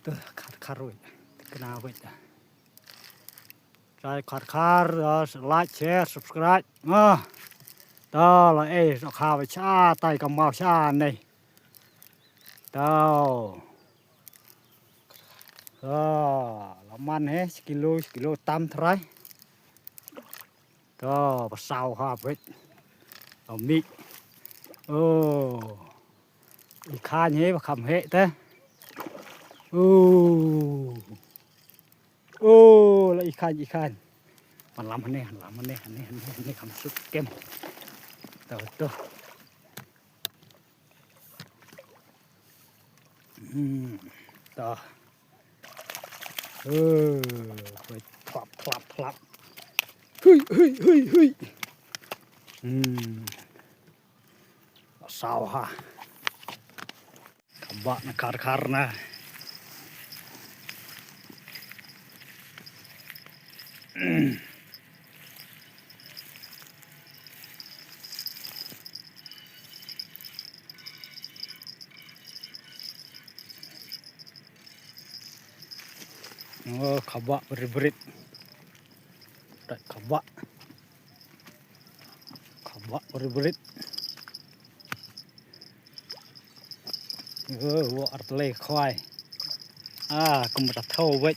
tuh kar-karut kena wet rồi kar like share subscribe đó là nó khao với cha tay cầm màu cha này đó làm ăn hết kilo tam thái đó và sao ha vậy ở mỹอีกข้างนี้ว่าคำเหะเต้แล้วอีกข้างมันล้ำมันนี่คำสุดเก็มตัวต่อไปพลับเฮ้ยเศร้าฮะKabak na kar na. Kabak berit. Kabak berit. Wo artlei khoai cũng đặt thâu vậy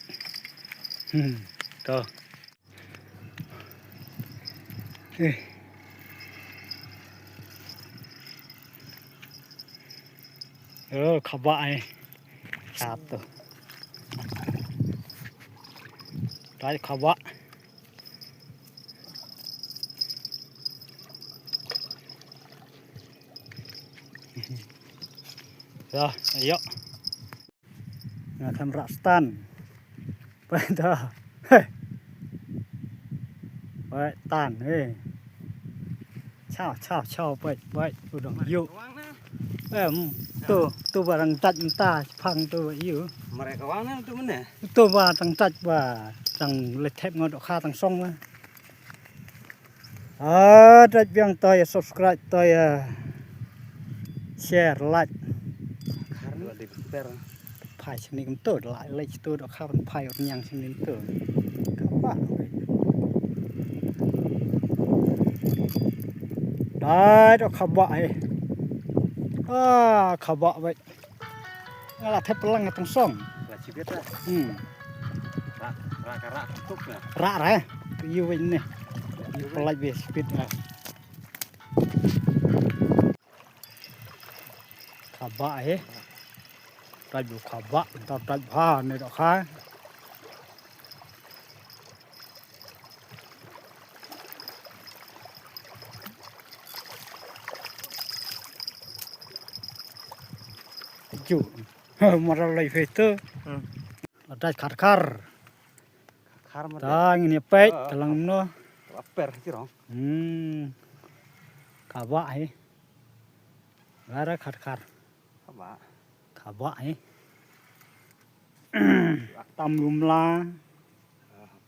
khắp bãi sạp to trái khắp bãi rồi ayo tham gia stanไปเถอะไปตันเช่าไปอุดมอยู่ตัวว่าตังจัดมันตาพังตัวอยู่มาไรกวางนะตัวมันเนี่ยตัวว่าตังจัดว่าตังเล็ดเทปงอดค่าตังส่งนะจัดเบียงตัว subscribe ตัว share likeพายชนิดมันตัวหลายเลยตัวดอกข้าวมันพายออกยังชนิดตัวข้าวบ้าได้ดอกข้าวบ้าข้าวบ้าไว้งั้นละเทปพลังต้องส่งละชีวิตละระทุกเนี่ยระอะไรอยู่ไว้เนี่ยอยู่พลังเวสปิดนะข้าวบ้าตัดอยู่ขบะตัดผ้าในดอกค้าจุมาอะไรเฟเตอร์ตัดขาดตาอย่างนี้เป็ดกำลังเนาะเป็ดที่ร้องขบะอะไรขาดขบะตำลุมลา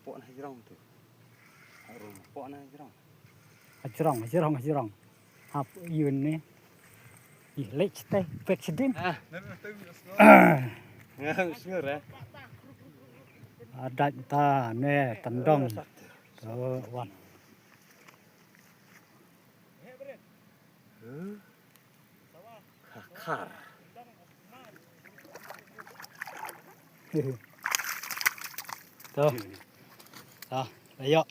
ปอนให้ร้องตัวปอนให้ร้องหับยืนนี่เล็กเต้เป็ดชิดินเชื่อเลยดัดตาแน่ตันดองวันขาดTuh. Ayo.